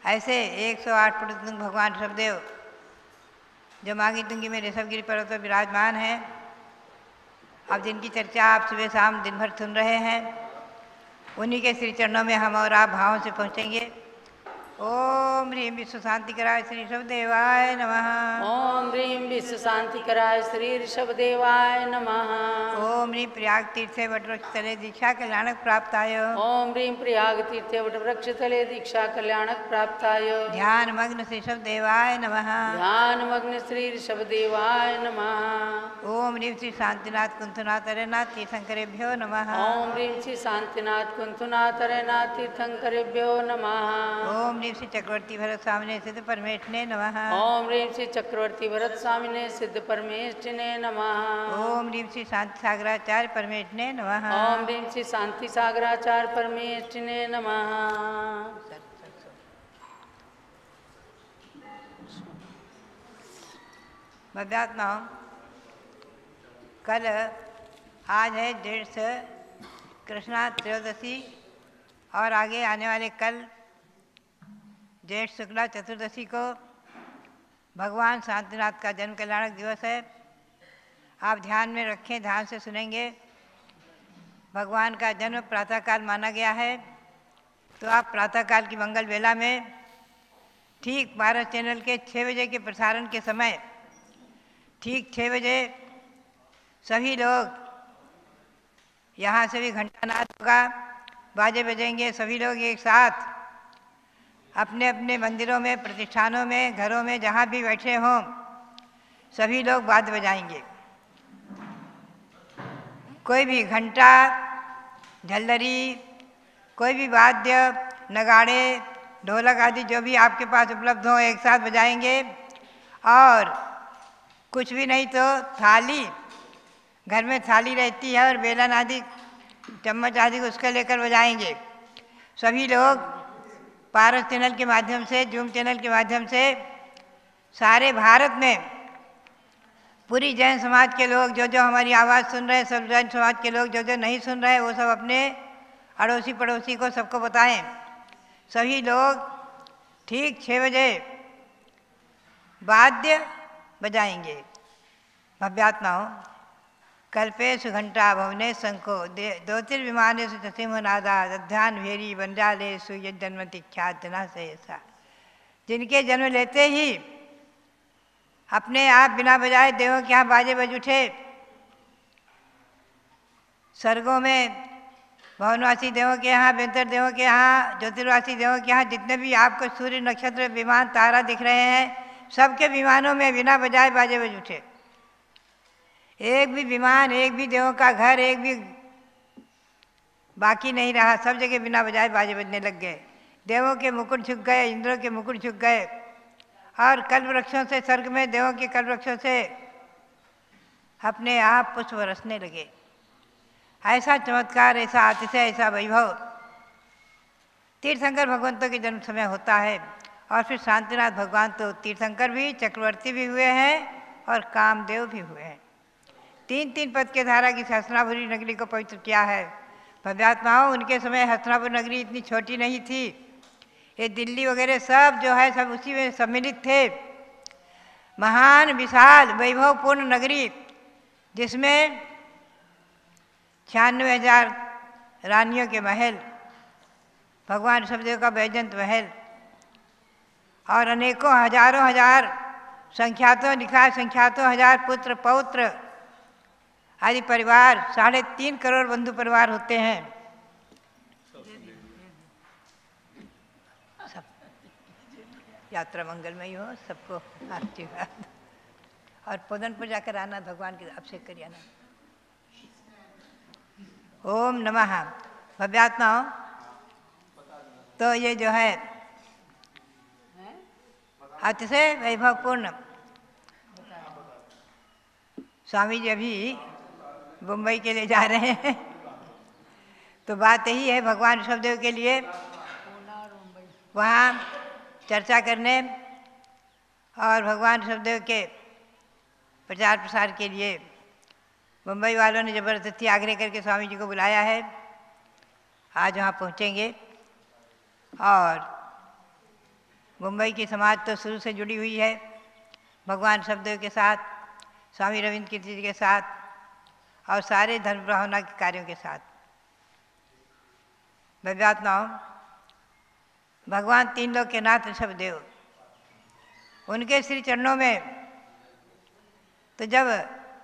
D: ऐसे 108 पुरुष भगवान ऋषभदेव जो मांगी तुंगी में ऋषभगिरी पर्वत पर विराजमान है। अब जिनकी चर्चा आप सुबह शाम दिन भर सुन रहे हैं, उन्हीं के श्री चरणों में हम और आप भावों से पहुँचेंगे। ओम ह्रीं विश्व शांतिकराय श्री ऋषभदेवाय नमः।
B: ओम ह्रीं विश्व शांतिकराय श्री ऋषभदेवाय नमः।
D: ओम ह्रीं प्रयाग तीर्थे वटवृक्ष तले दीक्षा कल्याणक प्राप्ताय।
B: ओम ह्रीं प्रयाग तीर्थे वटवृक्ष तले दीक्षा कल्याणक प्राप्ताय।
D: ध्यान मग्न श्री ऋषभदेवाय नमः।
B: ध्यान मग्न श्री ऋषभदेवाय नमः।
D: ओम ह्रीं श्री शांतिनाथ कुंथनाथ अरेनाथ तीर्थंकरेभ्यो नमः।
B: ओम ह्रीं श्री शांतिनाथ कुंथनाथ अरेनाथ तीर्थंकरेभ्यो नमः।
D: ओम ह्रीं श्री चक्रवर्ती भरत स्वामिने सिद्ध परमेष्ठिने नमः।
B: ओम ह्रीं श्री चक्रवर्ती भरत स्वामिने सिद्ध परमेष्ठिने नमः।
D: ओम ह्रीं श्री शांति सागराचार्य परमेष्ठिने नमः।
B: ओम ह्रीं श्री शांति सागराचार्य परमेष्ठिने नमः।
D: भव्यात्माओं, कल आज है ज्येष्ठ कृष्णा त्रयोदशी और आगे आने वाले कल ज्येष्ठ शुक्ला चतुर्दशी को भगवान शांतिनाथ का जन्म कल्याणक दिवस है। आप ध्यान में रखें, ध्यान से सुनेंगे। भगवान का जन्म प्रातःकाल माना गया है, तो आप प्रातःकाल की मंगल वेला में ठीक भारत चैनल के 6 बजे के प्रसारण के समय ठीक 6 बजे सभी लोग, यहाँ से भी घंटानाद होगा, बाजे बजेंगे, सभी लोग एक साथ अपने अपने मंदिरों में, प्रतिष्ठानों में, घरों में, जहाँ भी बैठे हों, सभी लोग वाद्य बजाएंगे। कोई भी घंटा, झल्लरी, कोई भी वाद्य, नगाड़े, ढोलक आदि जो भी आपके पास उपलब्ध हो एक साथ बजाएंगे। और कुछ भी नहीं तो थाली, घर में थाली रहती है और बेलन आदि, चम्मच आदि उसको लेकर बजाएंगे। सभी लोग पारस चैनल के माध्यम से, जूम चैनल के माध्यम से सारे भारत में पूरी जैन समाज के लोग जो जो हमारी आवाज़ सुन रहे हैं, सब जैन समाज के लोग जो जो नहीं सुन रहे हैं, वो सब अपने अड़ोसी पड़ोसी को सबको बताएं। सभी लोग ठीक 6 बजे वाद्य बजाएंगे। भव्यात्माओं, कल्पेशु घंटा भवने शंको ज्योतिर्विमानेषु च सिंहनादात् अध्यान भेरी बंजालेषु यज्जन्मति ख्यातना से ऐसा। जिनके जन्म लेते ही अपने आप बिना बजाए देवों के यहाँ बाजे बज उठे, स्वर्गों में भवनवासी देवों के यहाँ, बेहतर देवों के यहाँ, ज्योतिर्वासी देवों के यहाँ जितने भी आपको सूर्य, नक्षत्र, विमान, तारा दिख रहे हैं, सबके विमानों में बिना बजाए बाजे बज उठे। एक भी विमान, एक भी देवों का घर, एक भी बाकी नहीं रहा, सब जगह बिना बजाए बाजे बजने लग गए। देवों के मुकुट झुक गए, इंद्रों के मुकुट झुक गए, और कल्प वृक्षों से, स्वर्ग में देवों के कल्प वृक्षों से अपने आप पुष्प बरसने लगे। ऐसा चमत्कार, ऐसा आतिथ्य, ऐसा वैभव तीर्थंकर भगवंतों के जन्म समय होता है। और फिर शांतिनाथ भगवान तो तीर्थंकर भी, चक्रवर्ती भी हुए हैं और कामदेव भी हुए हैं। 3-3 पद के धारा की हस्तिनापुरी नगरी को पवित्र किया है। भव्यात्माओं, उनके समय हस्तिनापुर नगरी इतनी छोटी नहीं थी, ये दिल्ली वगैरह सब जो है सब उसी में सम्मिलित थे। महान विशाल वैभवपूर्ण नगरी, जिसमें 96,000 रानियों के महल, भगवान ऋषभदेव का वैजयंत महल, और अनेकों हजारों हजार संख्यातों लिखा, संख्यातों हजार पुत्र पौत्र आदि परिवार, 3.5 करोड़ बंधु परिवार होते हैं। सब यात्रा मंगलमयी हो, सबको आशीर्वाद। और पदन पर जाकर आना, भगवान के अभिषेक करिए आना। ओम नमः। भव्यात्माओं, तो ये जो है अतिशय वैभवपूर्ण, स्वामी जी अभी मुंबई के लिए जा रहे हैं, तो बात यही है भगवान ऋषभदेव के लिए वहाँ चर्चा करने और भगवान ऋषभदेव के प्रचार प्रसार के लिए मुंबई वालों ने ज़बरदस्ती आग्रह करके स्वामी जी को बुलाया है। आज वहाँ पहुँचेंगे। और मुंबई की समाज तो शुरू से जुड़ी हुई है भगवान ऋषभदेव के साथ, स्वामी रविंद्र कीर्ति जी के साथ, और सारे धर्म भावना के कार्यों के साथ। भव्यात्माओं, भगवान 3 लोक के नाथ ऋषभदेव, उनके श्री चरणों में तो जब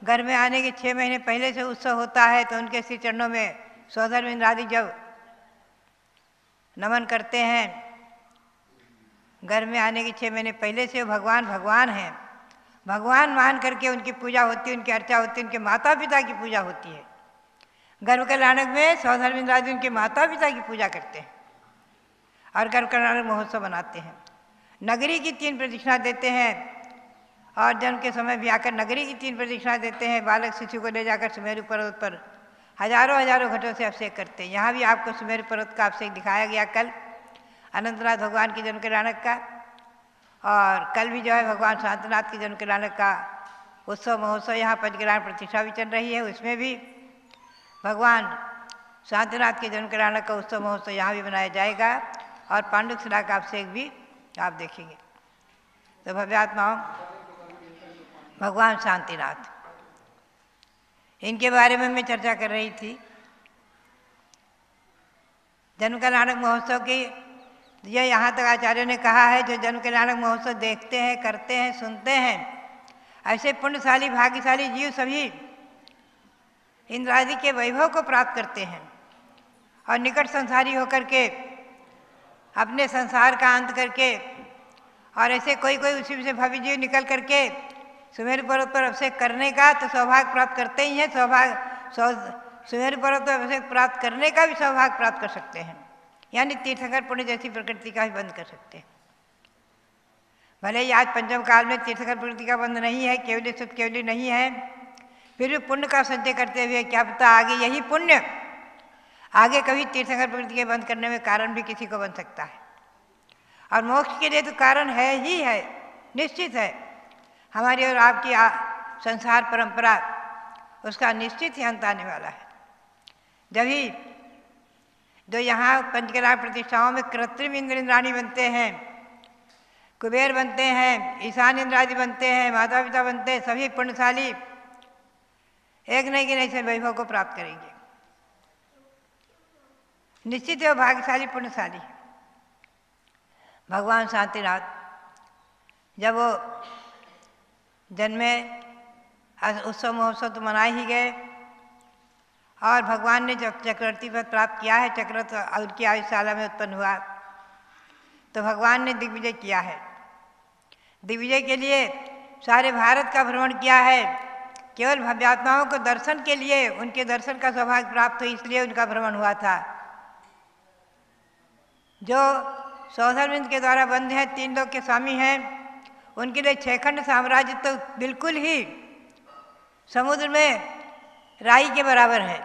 D: घर में आने के 6 महीने पहले से उत्सव होता है, तो उनके श्री चरणों में सौधर्म इंद्रादि जब नमन करते हैं, घर में आने के 6 महीने पहले से भगवान भगवान हैं, भगवान मान करके उनकी पूजा होती है, उनकी अर्चा होती है, उनके माता पिता की पूजा होती है। गर्भ कल्याणक में सौधर्म इंद्रादि उनके माता पिता की पूजा करते हैं और गर्भ कल्याणक महोत्सव मनाते हैं। नगरी की 3 प्रदक्षिणा देते हैं, और जन्म के समय भी आकर नगरी की 3 प्रदक्षिणा देते हैं। बालक शिशु को ले जाकर सुमेरु पर्वत पर हजारों हजारों घटों से अभिषेक करते हैं। यहाँ भी आपको सुमेरु पर्वत का अभिषेक दिखाया गया कल, अनंतनाथ भगवान के जन्म कल्याणक का, और कल भी जो है भगवान शांतिनाथ के जन्म कल्याणक का उत्सव महोत्सव यहाँ पंचग्राम प्रतिष्ठा भी चल रही है, उसमें भी भगवान शांतिनाथ के जन्म कल्याणक का उत्सव महोत्सव यहाँ भी मनाया जाएगा, और पांडुक शिला का अभिषेक भी आप देखेंगे। तो भव्यात्माओं, भगवान शांतिनाथ, इनके बारे में मैं चर्चा कर रही थी। जन्म कल्याणक महोत्सव की ये यहाँ तक आचार्यों ने कहा है, जो जन्म कल्याणक महोत्सव देखते हैं, करते हैं, सुनते हैं, ऐसे पुण्यशाली भाग्यशाली जीव सभी इंद्रादि के वैभव को प्राप्त करते हैं, और निकट संसारी होकर के अपने संसार का अंत करके, और ऐसे कोई कोई उसी से भव्य जीव निकल करके सुमेरु पर्वत पर अभिषेक करने का तो सौभाग्य प्राप्त करते ही हैं। सुमेरु पर्वत पर अभिषेक प्राप्त करने का भी सौभाग्य प्राप्त कर सकते हैं, यानी तीर्थंकर पुण्य जैसी प्रकृति का भी बंद कर सकते हैं। भले ही आज पंचम काल में तीर्थंकर प्रकृति का बंध नहीं है, केवली शुद्ध केवली नहीं है, फिर भी पुण्य का संचय करते हुए क्या पता आगे यही पुण्य आगे कभी तीर्थंकर प्रकृति के बंद करने में कारण भी किसी को बन सकता है। और मोक्ष के लिए तो कारण है ही है, निश्चित है। हमारी और आपकी संसार परंपरा, उसका निश्चित ही अंत आने वाला है। जब ही जो यहाँ पंचकला प्रतिष्ठाओं में कृत्रिम इंद्र इंद्राणी बनते हैं, कुबेर बनते हैं, ईशान इंद्रादि बनते हैं, माता पिता बनते हैं, सभी पुण्यशाली एक नहीं कि नहीं से वैभव को प्राप्त करेंगे। निश्चित है वो भाग्यशाली पुण्यशाली है। भगवान शांतिनाथ जब वो जन्मे, उत्सव महोत्सव तो मना ही गए, और भगवान ने जब चक्रवर्ती पद प्राप्त किया है, चक्रवर्ती उनकी आयुशाला में उत्पन्न हुआ, तो भगवान ने दिग्विजय किया है। दिग्विजय के लिए सारे भारत का भ्रमण किया है। केवल भव्यात्माओं को दर्शन के लिए, उनके दर्शन का सौभाग्य प्राप्त हो, इसलिए उनका भ्रमण हुआ था। जो सौधर्मिंद के द्वारा बंद हैं, 3 लोक के स्वामी हैं, उनके लिए 6 खंड साम्राज्य तो बिल्कुल ही समुद्र में राई के बराबर है।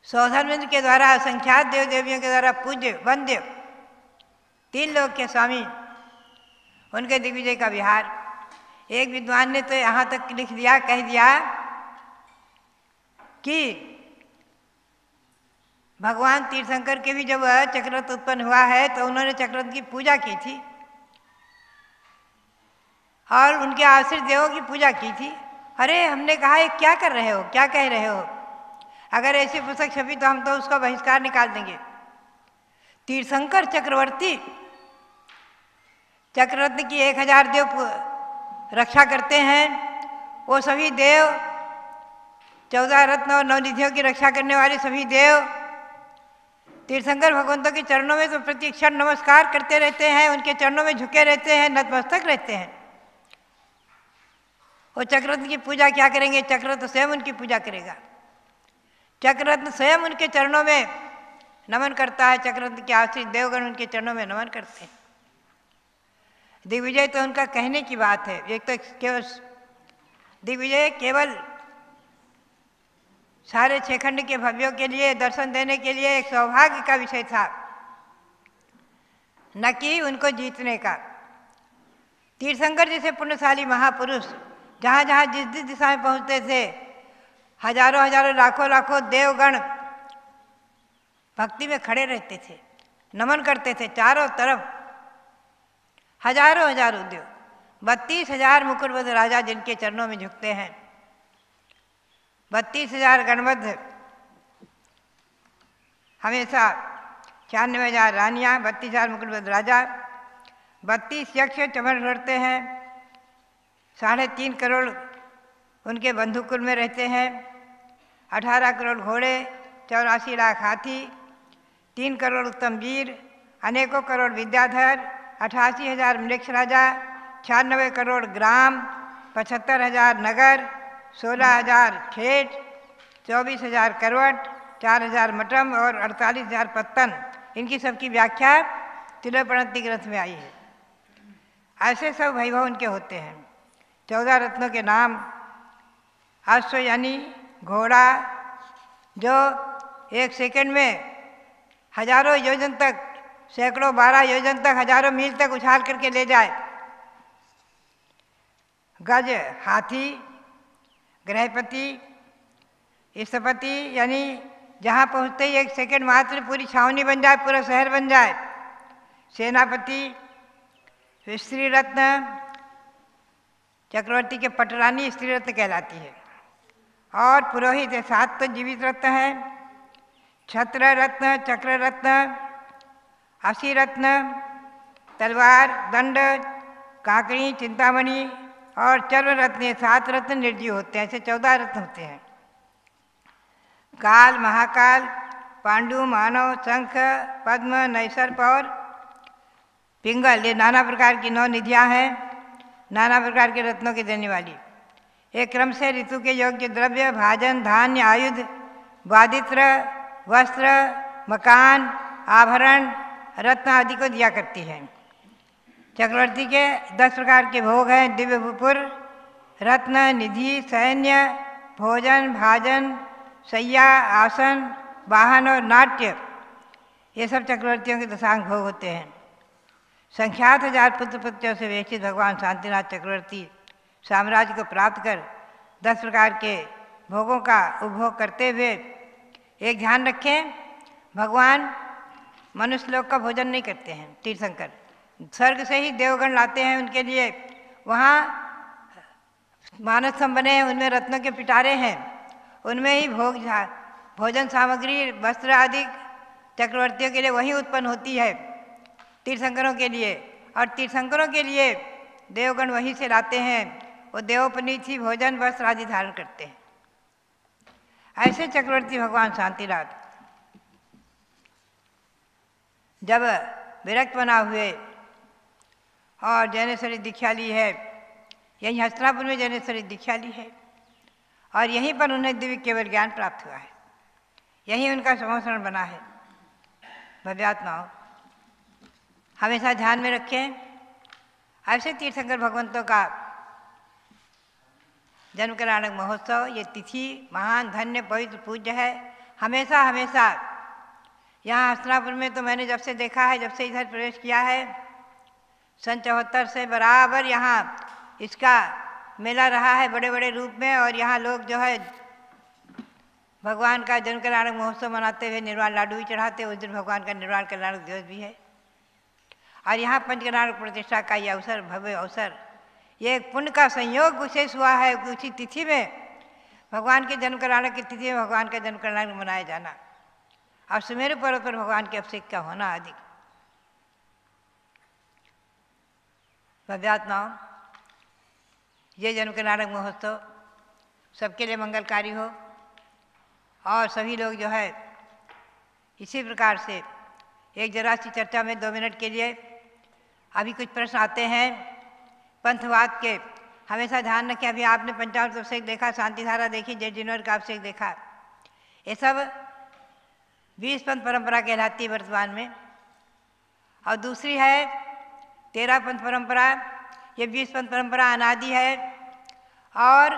D: सौधर्मिंद के द्वारा असंख्यात देव देवियों के द्वारा पूज्य वंद्य 3 लोक के स्वामी, उनके दिग्विजय का विहार। एक विद्वान ने तो यहाँ तक लिख दिया, कह दिया कि भगवान तीर्थंकर के भी जब चक्ररथ उत्पन्न हुआ है तो उन्होंने चक्ररथ की पूजा की थी और उनके आश्रित देवों की पूजा की थी। अरे हमने कहा ये क्या कर रहे हो, क्या कह रहे हो? अगर ऐसी पुस्तक छपी तो हम तो उसका बहिष्कार निकाल देंगे। तीर्थंकर चक्रवर्ती चक्ररत्न की 1000 देव रक्षा करते हैं। वो सभी देव 14 रत्न और 9 निधियों की रक्षा करने वाले सभी देव तीर्थंकर भगवंतों के चरणों में तो प्रति क्षण नमस्कार करते रहते हैं, उनके चरणों में झुके रहते हैं, नतमस्तक रहते हैं। वो चक्ररत्न की पूजा क्या करेंगे? चक्ररत्न स्वयं उनकी पूजा करेगा। चक्ररत्न स्वयं उनके चरणों में नमन करता है। चक्ररत्न के आश्रित देवगण उनके चरणों में नमन करते हैं। दिग्विजय तो उनका कहने की बात है। एक तो केवल दिग्विजय केवल सारे 6 खंड के भव्यों के लिए दर्शन देने के लिए एक सौभाग्य का विषय था, न कि उनको जीतने का। तीर्थंकर जैसे पुण्यशाली महापुरुष जहाँ जहाँ जिस जिस दिशा में पहुँचते थे, हजारों हजारों लाखों लाखों देवगण भक्ति में खड़े रहते थे, नमन करते थे चारों तरफ। हजारों हजारों देव, 32,000 मुकुटबद्ध राजा जिनके चरणों में झुकते हैं, 32,000 गणबद्ध, हमेशा 96,000 रानियाँ, 32,000 मुकुटबद्ध राजा, 32 यक्ष चमन करते हैं, 3.5 करोड़ उनके बंधुकुल में रहते हैं, 18 करोड़ घोड़े, 84 लाख हाथी, 3 करोड़ उत्तम वीर, अनेकों करोड़ विद्याधर, 88,000 मृक्ष राजा, 96 करोड़ ग्राम, 75,000 नगर, 16,000 खेत, 24,000 करवट, 4,000 मठम और 48,000 पत्तन। इनकी सबकी व्याख्या तिलोपणति ग्रंथ में आई है। ऐसे सब वैभव उनके होते हैं। 14 रत्नों के नाम, अश्व यानी घोड़ा जो 1 सेकंड में हजारों योजन तक, सैकड़ों 12 योजन तक, हजारों मील तक उछाल करके ले जाए। गज हाथी, गृहपति, स्थपति यानी जहाँ पहुँचते ही 1 सेकंड मात्र पूरी छावनी बन जाए, पूरा शहर बन जाए। सेनापति, स्त्री रत्न, चक्रवर्ती के पटरानी स्त्री रत्न कहलाती है। और पुरोहित 7 तो जीवित रत्न है, छत्र रत्न, चक्र रत्न, असी रत्न, तलवार, दंड, काकड़ी, चिंतामणि और चर्म रत्न, 7 रत्न निर्जीव होते हैं। ऐसे 14 रत्न होते हैं। काल, महाकाल, पांडु, मानव, शंख, पद्म, नैसर्प और पिंगल, ये नाना प्रकार की 9 निधियाँ हैं, नाना प्रकार के रत्नों की देने वाली। एक क्रम से ऋतु के योग्य द्रव्य, भाजन, धान्य, आयुध, वादित्र, वस्त्र, मकान, आभरण, रत्न आदि को दिया करती है। चक्रवर्ती के 10 प्रकार के भोग हैं, दिव्य भूपुर, रत्न, निधि, सैन्य, भोजन, भाजन, शैया, आसन, वाहन और नाट्य, ये सब चक्रवर्तियों के दशांग भोग होते हैं। संख्यात 1000 पुत्र पुत्रियों से वेष्टित भगवान शांतिनाथ चक्रवर्ती साम्राज्य को प्राप्त कर 10 प्रकार के भोगों का उपभोग करते हुए, एक ध्यान रखें, भगवान मनुष्य लोग का भोजन नहीं करते हैं। तीर्थंकर स्वर्ग से ही देवगण लाते हैं उनके लिए। वहाँ मानस स्तंभ बने हैं, उनमें रत्नों के पिटारे हैं, उनमें ही भोजन सामग्री, वस्त्र आदि चक्रवर्तियों के लिए वही उत्पन्न होती है तीर्थंकरों के लिए। और तीर्थंकरों के लिए देवगण वहीं से लाते हैं। वो देवोपनीत ही भोजन, वस्त्र आदि धारण करते हैं। ऐसे चक्रवर्ती भगवान शांतिनाथ जब विरक्त बना हुए और जैनेश्वरी दीक्षा ली है, यहीं हस्तिनापुर में जैनेश्वरी दीक्षा ली है और यहीं पर उन्हें दिव्य केवल ज्ञान प्राप्त हुआ है, यहीं उनका समोसरण बना है। भव्यात्माओं, हमेशा ध्यान में रखें, ऐसे तीर्थंकर भगवंतों का जन्म कल्याणक महोत्सव, ये तिथि महान धन्य पवित्र पूज्य है। हमेशा हमेशा यहाँ हस्तिनापुर में तो मैंने जब से देखा है, जब से इधर प्रवेश किया है, सन 74 से बराबर यहाँ इसका मेला रहा है बड़े बड़े रूप में। और यहाँ लोग जो है भगवान का जन्म कल्याणक महोत्सव मनाते हुए निर्वाण लाडू भी चढ़ाते। उस दिन भगवान का निर्वाण कल्याणक दिवस भी है। और यहाँ पंचकल्याणक प्रतिष्ठा का ये अवसर, भव्य अवसर, ये एक पुण्य का संयोग विशेष हुआ है। उसी तिथि में भगवान के जन्म कल्याणक की तिथि में भगवान का जन्म कल्याणक मनाया जाना और सुमेरु पर्वत पर भगवान के अभिषेक का होना आदि। भव्यात्माओं, ये जन्म कल्याणक महोत्सव सबके लिए मंगलकारी हो और सभी लोग जो है इसी प्रकार से एक जरा सी चर्चा में 2 मिनट के लिए अभी कुछ प्रश्न आते हैं पंथवाद के। हमेशा ध्यान रखें, अभी आपने पंचामृत अभिषेक देखा, शांति धारा देखी, जय जिनवर का अभिषेक देखा, ये सब 20 पंथ परंपरा कहलाती है वर्तमान में। और दूसरी है 13 पंथ परंपरा। ये 20 पंथ परंपरा अनादि है और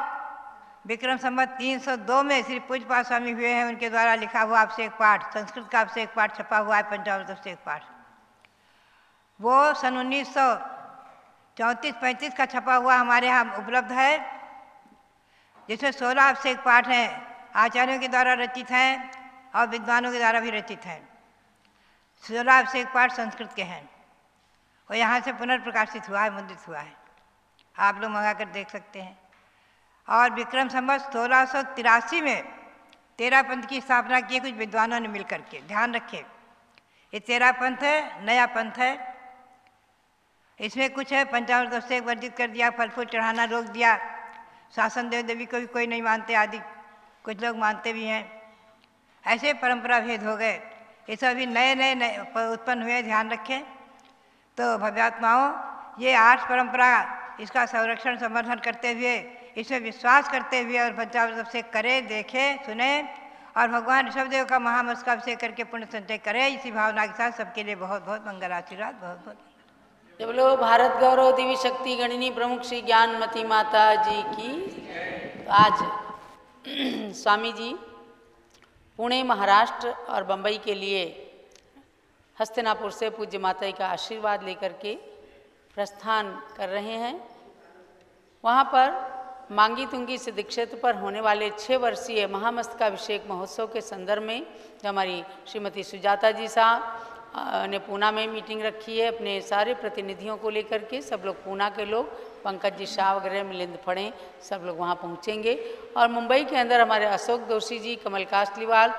D: विक्रम संवत 302 में श्री पूज्यपाद स्वामी हुए हैं, उनके द्वारा लिखा हुआ अभिषेक पाठ, संस्कृत का अभिषेक पाठ छपा हुआ है, पंचामृत अभिषेक पाठ। वो सन 1934-35 का छपा हुआ हमारे यहाँ उपलब्ध है, जिसमें 16 अभिषेक पाठ हैं, आचार्यों के द्वारा रचित हैं और विद्वानों के द्वारा भी रचित हैं। 16 अभिषेक पाठ संस्कृत के हैं और यहाँ से पुनर्प्रकाशित हुआ है, मुद्रित हुआ है, आप लोग मंगा कर देख सकते हैं। और विक्रम संवत 1683 में 13 पंथ की स्थापना की कुछ विद्वानों ने मिलकर के। ध्यान रखें, ये 13 पंथ है, नया पंथ है। इसमें कुछ है पंचामृत अभिषेक वर्जित कर दिया, फल फूल चढ़ाना रोक दिया, शासन देव देवी को भी कोई नहीं मानते आदि, कुछ लोग मानते भी हैं। ऐसे परंपरा भेद हो गए, ये सब अभी नए नए उत्पन्न हुए, ध्यान रखें। तो भव्यात्माओं, ये 8 परंपरा, इसका संरक्षण संवर्धन करते हुए, इसमें विश्वास करते हुए और पंचामृत अभिषेक करें, देखें, सुने और भगवान ऋषभदेव का महामस्तक का अभिषेक करके पुण्य संचय करें। इसी भावना के साथ सबके लिए बहुत बहुत मंगल आशीर्वाद। बहुत बहुत
B: जब लोग भारत गौरव दिव्य शक्ति गणिनी प्रमुख श्री ज्ञानमती माता जी की। तो आज स्वामी जी पुणे, महाराष्ट्र और बम्बई के लिए हस्तिनापुर से पूज्य माता जी का आशीर्वाद लेकर के प्रस्थान कर रहे हैं। वहाँ पर मांगी तुंगी सिद्ध क्षेत्र पर होने वाले 6 वर्षीय महामस्तकाभिषेक महोत्सव के संदर्भ में जो हमारी श्रीमती सुजाता जी साहब ने पूना में मीटिंग रखी है, अपने सारे प्रतिनिधियों को लेकर के, सब लोग पूना के लोग, पंकज जी शाह वगैरह, मिलिंद फड़े, सब लोग वहाँ पहुँचेंगे। और मुंबई के अंदर हमारे अशोक दोषी जी, कमल कासलीवाल,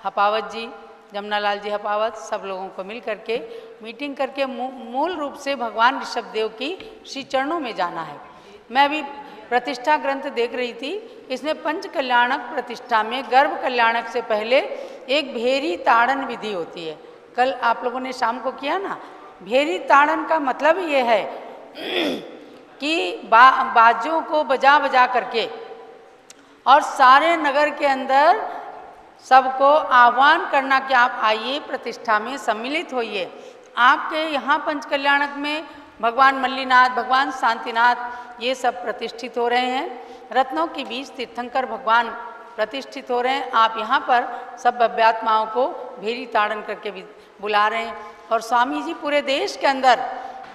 B: हपावत जी, जमुनालाल जी हपावत, सब लोगों को मिल करके मीटिंग करके मूल रूप से भगवान ऋषभदेव की श्री चरणों में जाना है। मैं अभी प्रतिष्ठा ग्रंथ देख रही थी, इसमें पंच कल्याणक प्रतिष्ठा में गर्भ कल्याणक से पहले एक भेरी ताड़न विधि होती है। कल आप लोगों ने शाम को किया ना। भेरी ताड़न का मतलब ये है कि बाजों को बजा बजा करके और सारे नगर के अंदर सबको आह्वान करना कि आप आइए, प्रतिष्ठा में सम्मिलित होइए। आपके यहाँ पंच कल्याणक में भगवान मल्लीनाथ, भगवान शांतिनाथ, ये सब प्रतिष्ठित हो रहे हैं। रत्नों के बीच तीर्थंकर भगवान प्रतिष्ठित हो रहे हैं। आप यहाँ पर सब भव्यात्माओं को भेरी ताड़न करके भी बुला रहे हैं। और स्वामी जी पूरे देश के अंदर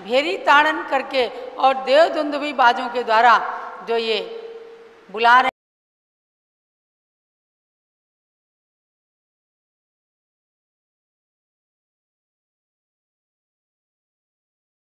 B: भेरी ताड़न करके और देव दुंदुभी बाजों के द्वारा जो ये बुला रहे हैं।